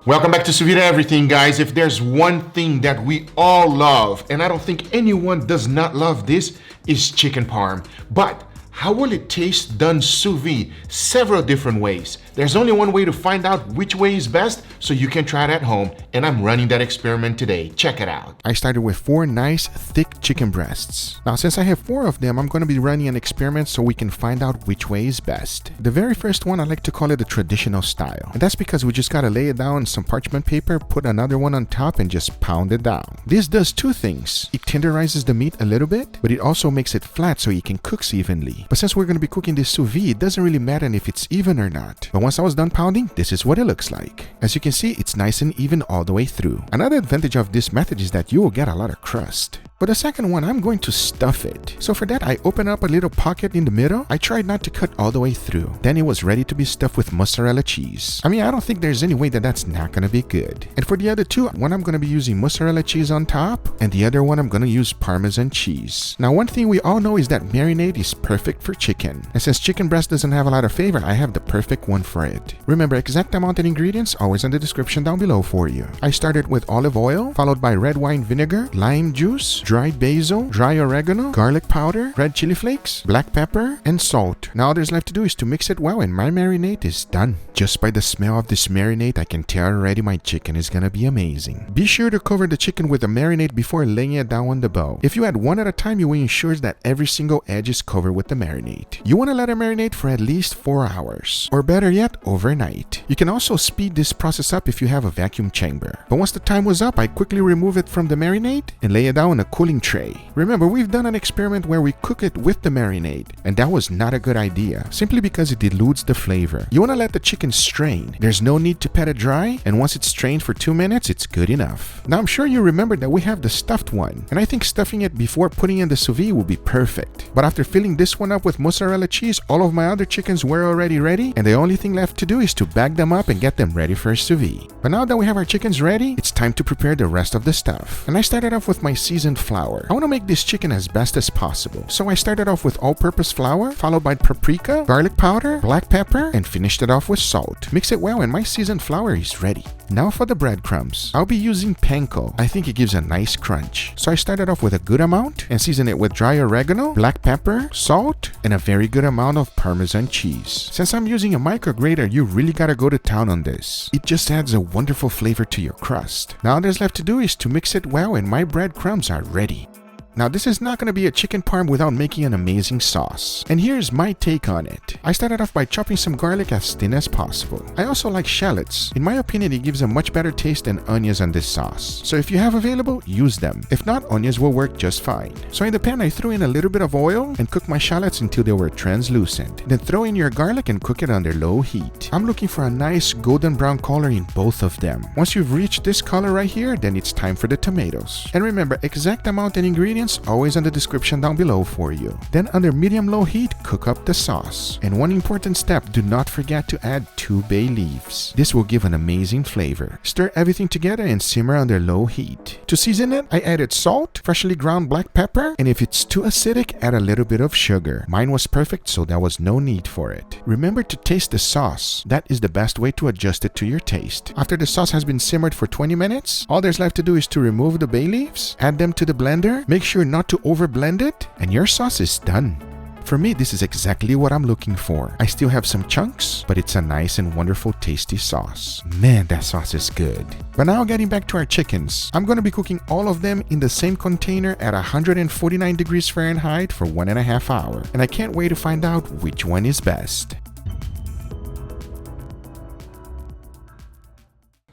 Welcome back to Sous Vide Everything, guys. If there's one thing that we all love, and I don't think anyone does not love this, is chicken parm. But how will it taste done sous vide? Several different ways. There's only one way to find out which way is best, so you can try it at home, and I'm running that experiment today. Check it out. I started with 4 nice, thick chicken breasts. Now, since I have 4 of them, I'm going to be running an experiment so we can find out which way is best. The very first one, I like to call it the traditional style. And that's because we just got to lay it down on some parchment paper, put another one on top, and just pound it down. This does 2 things. It tenderizes the meat a little bit, but it also makes it flat so it can cook evenly. But since we're going to be cooking this sous vide, it doesn't really matter if it's even or not. But once I was done pounding, this is what it looks like. As you can see, it's nice and even all the way through. Another advantage of this method is that you will get a lot of crust. For the second one, I'm going to stuff it. So for that, I open up a little pocket in the middle. I tried not to cut all the way through. Then it was ready to be stuffed with mozzarella cheese. I mean, I don't think there's any way that that's not going to be good. And for the other two, one I'm going to be using mozzarella cheese on top, and the other one I'm going to use Parmesan cheese. Now, one thing we all know is that marinade is perfect for chicken. And since chicken breast doesn't have a lot of flavor, I have the perfect one for it. Remember, exact amount and ingredients always in the description down below for you. I started with olive oil, followed by red wine vinegar, lime juice, dried basil, dry oregano, garlic powder, red chili flakes, black pepper, and salt. Now all there's left to do is to mix it well, and my marinade is done. Just by the smell of this marinade, I can tell already my chicken is gonna be amazing. Be sure to cover the chicken with the marinade before laying it down on the bowl. If you add one at a time, you will ensure that every single edge is covered with the marinade. You want to let it marinate for at least 4 hours, or better yet, overnight. You can also speed this process up if you have a vacuum chamber. But once the time was up, I quickly remove it from the marinade and lay it down in a cooling tray. Remember, we've done an experiment where we cook it with the marinade, and that was not a good idea, simply because it dilutes the flavor. You want to let the chicken strain. There's no need to pat it dry, and once it's strained for 2 minutes, it's good enough. Now, I'm sure you remember that we have the stuffed one, and I think stuffing it before putting in the sous vide will be perfect. But after filling this one up with mozzarella cheese, all of my other chickens were already ready, and the only thing left to do is to bag them up and get them ready for sous vide. But now that we have our chickens ready, it's time to prepare the rest of the stuff. And I started off with my seasoned flour. I want to make this chicken as best as possible. So I started off with all-purpose flour, followed by paprika, garlic powder, black pepper, and finished it off with salt. Mix it well and my seasoned flour is ready. Now for the breadcrumbs. I'll be using panko. I think it gives a nice crunch. So I started off with a good amount and seasoned it with dry oregano, black pepper, salt, and a very good amount of Parmesan cheese. Since I'm using a micrograter, you really gotta go to town on this. It just adds a wonderful flavor to your crust. Now all there's left to do is to mix it well and my breadcrumbs are ready. Now this is not going to be a chicken parm without making an amazing sauce. And here's my take on it. I started off by chopping some garlic as thin as possible. I also like shallots. In my opinion, it gives a much better taste than onions on this sauce. So if you have available, use them. If not, onions will work just fine. So in the pan, I threw in a little bit of oil and cooked my shallots until they were translucent. Then throw in your garlic and cook it under low heat. I'm looking for a nice golden brown color in both of them. Once you've reached this color right here, then it's time for the tomatoes. And remember, exact amount and ingredients always in the description down below for you. Then under medium-low heat, cook up the sauce. And one important step, do not forget to add 2 bay leaves. This will give an amazing flavor. Stir everything together and simmer under low heat. To season it, I added salt, freshly ground black pepper, and if it's too acidic, add a little bit of sugar. Mine was perfect, so there was no need for it. Remember to taste the sauce. That is the best way to adjust it to your taste. After the sauce has been simmered for 20 minutes, all there's left to do is to remove the bay leaves, add them to the blender, make sure not to overblend it, and your sauce is done. For me, this is exactly what I'm looking for. I still have some chunks, but it's a nice and wonderful tasty sauce. Man, that sauce is good. But now getting back to our chickens, I'm going to be cooking all of them in the same container at 149 degrees Fahrenheit for 1.5 hours. And I can't wait to find out which one is best.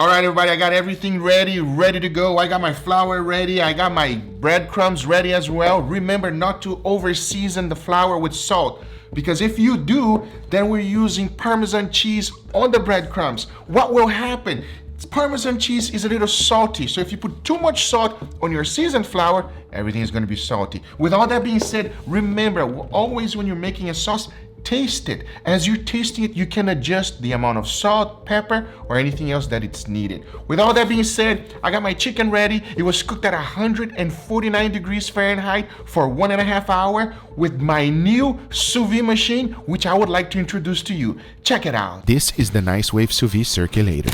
All right, everybody, I got everything ready to go. I got my flour ready. I got my breadcrumbs ready as well. Remember not to over-season the flour with salt, because if you do, then we're using Parmesan cheese on the breadcrumbs. What will happen? Parmesan cheese is a little salty, so if you put too much salt on your seasoned flour, everything is going to be salty. With all that being said, remember, always when you're making a sauce, taste it. As you're tasting it, you can adjust the amount of salt, pepper, or anything else that it's needed. With all that being said, I got my chicken ready. It was cooked at 149 degrees Fahrenheit for 1.5 hours with my new sous vide machine, which I would like to introduce to you. Check it out. This is the Nice Wave Sous Vide Circulator.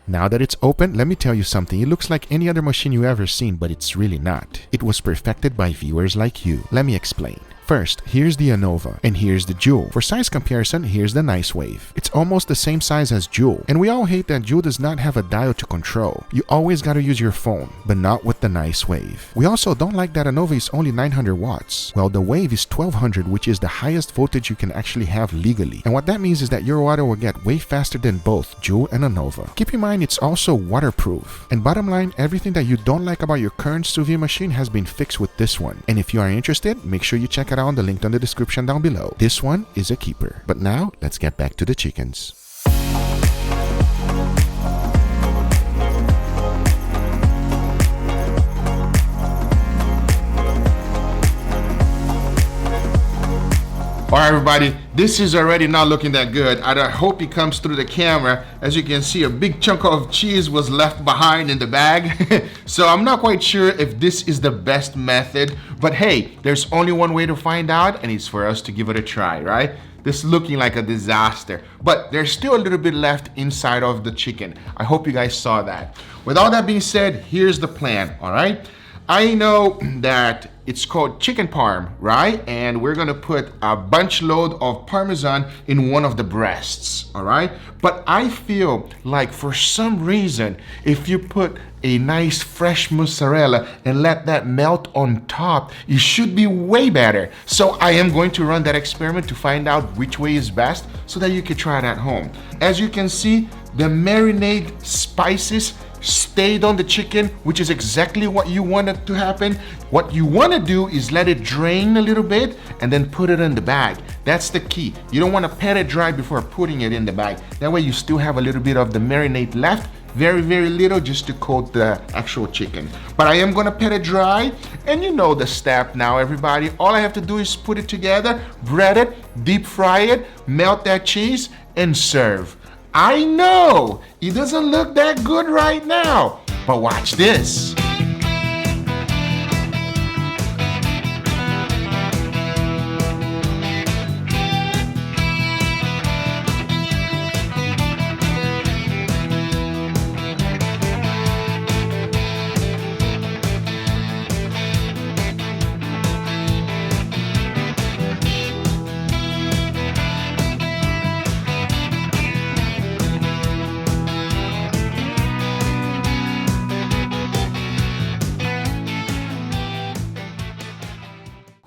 Now that it's open, let me tell you something. It looks like any other machine you ever seen, but it's really not. It was perfected by viewers like you. Let me explain. First, here's the ANOVA, and here's the Joule. For size comparison, here's the Nice Wave. It's almost the same size as Joule, and we all hate that Joule does not have a dial to control. You always gotta use your phone, but not with the Nice Wave. We also don't like that ANOVA is only 900 watts. Well, the Wave is 1200, which is the highest voltage you can actually have legally. And what that means is that your water will get way faster than both Joule and ANOVA. Keep in mind, it's also waterproof. And bottom line, everything that you don't like about your current sous vide machine has been fixed with this one. And if you are interested, make sure you check it out on the link on the description down below. This one is a keeper. But now, let's get back to the chickens. All right, everybody, this is already not looking that good. I hope it comes through the camera. As you can see, a big chunk of cheese was left behind in the bag. So I'm not quite sure if this is the best method, but hey, there's only one way to find out, and it's for us to give it a try, right? This is looking like a disaster, but there's still a little bit left inside of the chicken. I hope you guys saw that. With all that being said, here's the plan, all right? I know that it's called chicken parm, right? And we're gonna put a bunch load of Parmesan in one of the breasts, all right? But I feel like for some reason, if you put a nice fresh mozzarella and let that melt on top, it should be way better. So I am going to run that experiment to find out which way is best so that you can try it at home. As you can see, the marinade spices stayed on the chicken, which is exactly what you wanted to happen. What you want to do is let it drain a little bit and then put it in the bag. That's the key. You don't want to pat it dry before putting it in the bag. That way you still have a little bit of the marinade left, very, very little, just to coat the actual chicken. But I am gonna pat it dry, and you know the step now, everybody. All I have to do is put it together, bread it, deep fry it, melt that cheese, and serve. I know it doesn't look that good right now, but watch this.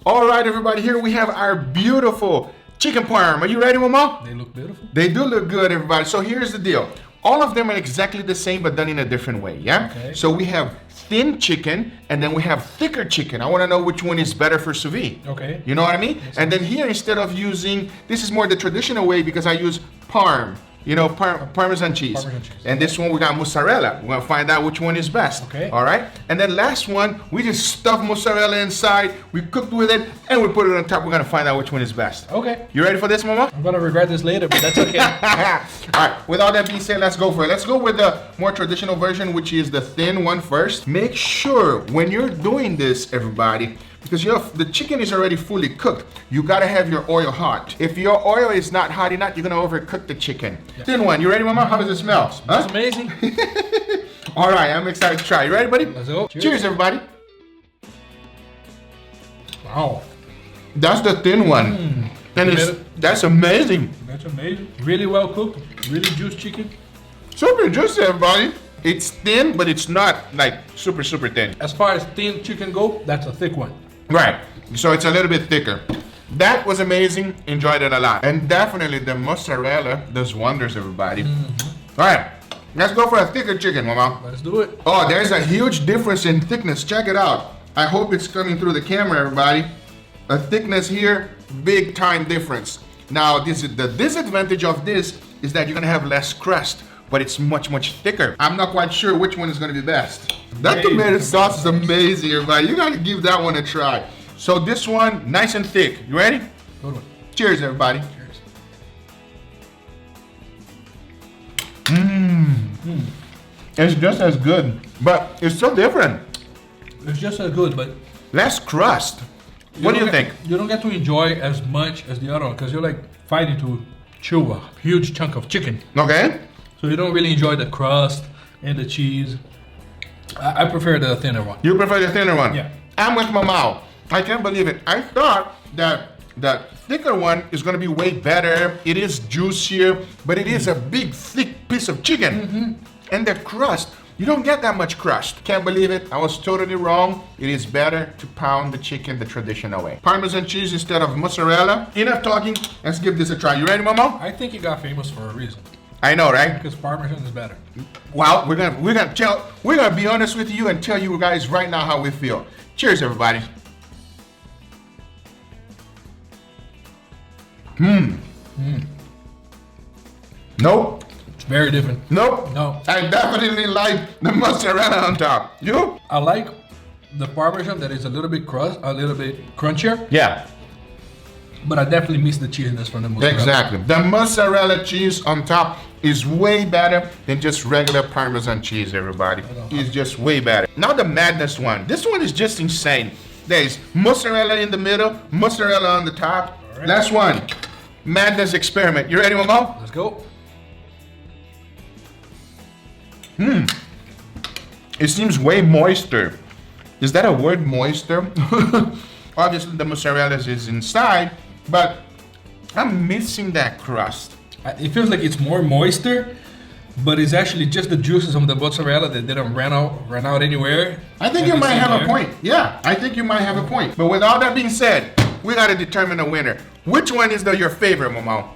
All right, everybody, here we have our beautiful chicken parm. Are you ready, Mama? They look beautiful. They do look good, everybody. So here's the deal. All of them are exactly the same, but done in a different way, yeah? Okay. So we have thin chicken, and then we have thicker chicken. I want to know which one is better for sous vide. Okay. You know what I mean? And then here, instead of using, this is more the traditional way because I use Parm. You know, Parmesan cheese. Parmesan cheese. And this one we got mozzarella. We're gonna find out which one is best. Okay. All right. And then last one, we just stuff mozzarella inside. We cooked with it, and we put it on top. We're gonna find out which one is best. Okay. You ready for this, Mama? I'm gonna regret this later, but that's okay. All right. With all that being said, let's go for it. Let's go with the more traditional version, which is the thin one first. Make sure when you're doing this, everybody, because the chicken is already fully cooked, you gotta have your oil hot. If your oil is not hot enough, you're gonna overcook the chicken. Yeah. Thin one, you ready, Mama? How does it smell? That's amazing. All right, I'm excited to try. You ready, buddy? Let's go. Cheers, everybody. Wow. That's the thin one. And that's amazing. That's amazing. Really well cooked. Really juicy chicken. Super juicy, everybody. It's thin, but it's not like super, super thin. As far as thin chicken go, that's a thick one. Right, so it's a little bit thicker. That was amazing, enjoyed it a lot. And definitely the mozzarella does wonders, everybody. All right, let's go for a thicker chicken, Mama. Let's do it. Oh, there's a huge difference in thickness, check it out. I hope it's coming through the camera, everybody. A thickness here, big time difference. Now, the disadvantage of this is that you're gonna have less crust, but it's much, much thicker. I'm not quite sure which one is gonna be best. That tomato sauce is amazing, everybody. You gotta give that one a try. So this one, nice and thick. You ready? Good one. Cheers, everybody. Cheers. It's just as good, but it's so different. It's just as good, but Less crust. What do you think? You don't get to enjoy as much as the other one because you're like fighting to chew a huge chunk of chicken. Okay. So you don't really enjoy the crust and the cheese. I prefer the thinner one. You prefer the thinner one? Yeah. I'm with Mama. I can't believe it. I thought that the thicker one is going to be way better. It is juicier, but it is a big, thick piece of chicken. And the crust, you don't get that much crust. Can't believe it. I was totally wrong. It is better to pound the chicken the traditional way. Parmesan cheese instead of mozzarella. Enough talking. Let's give this a try. You ready, Mama? I think it got famous for a reason I know, right? because Parmesan is better. Well, we're gonna be honest with you and tell you guys right now how we feel. Cheers, everybody. Nope. It's very different. Nope. No. I definitely like the mozzarella on top. You? I like the Parmesan that is a little bit crunchier, Yeah. but I definitely miss the cheesiness from the mozzarella. Exactly. The mozzarella cheese on top is way better than just regular Parmesan cheese, everybody. It's just way better. Now the madness one. This one is just insane. There's mozzarella in the middle, mozzarella on the top. All right. Last one. Madness experiment. You ready, Mama? Let's go. It seems way moister. Is that a word, moister? Obviously the mozzarella is inside, but I'm missing that crust. It feels like it's more moister, but it's actually just the juices of the mozzarella that didn't run out anywhere. I think you might have a point. Yeah, I think you might have a point. But with all that being said, we gotta determine a winner. Which one is your favorite, Momo?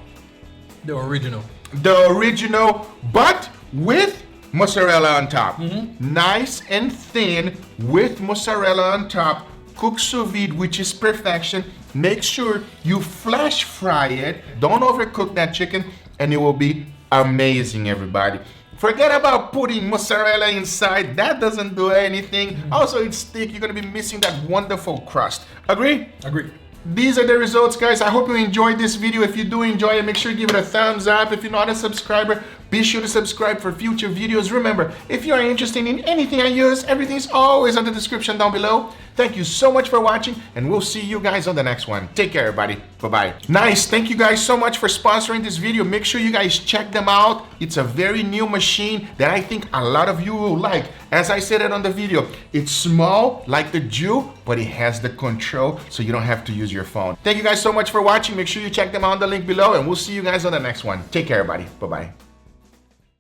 The original. The original, but with mozzarella on top. Nice and thin with mozzarella on top. Cook sous vide, which is perfection. Make sure you flash fry it. Don't overcook that chicken, and it will be amazing, everybody. Forget about putting mozzarella inside. That doesn't do anything. Also, it's thick. You're gonna be missing that wonderful crust. Agree? Agree. These are the results, guys. I hope you enjoyed this video. If you do enjoy it, make sure you give it a thumbs up. If you're not a subscriber, be sure to subscribe for future videos. Remember, if you are interested in anything I use, everything is always in the description down below. Thank you so much for watching, and we'll see you guys on the next one. Take care, everybody. Bye-bye. Nice. Thank you guys so much for sponsoring this video. Make sure you guys check them out. It's a very new machine that I think a lot of you will like. As I said it on the video, it's small like the Jew, but it has the control, so you don't have to use your phone. Thank you guys so much for watching. Make sure you check them out on the link below, and we'll see you guys on the next one. Take care, everybody. Bye-bye.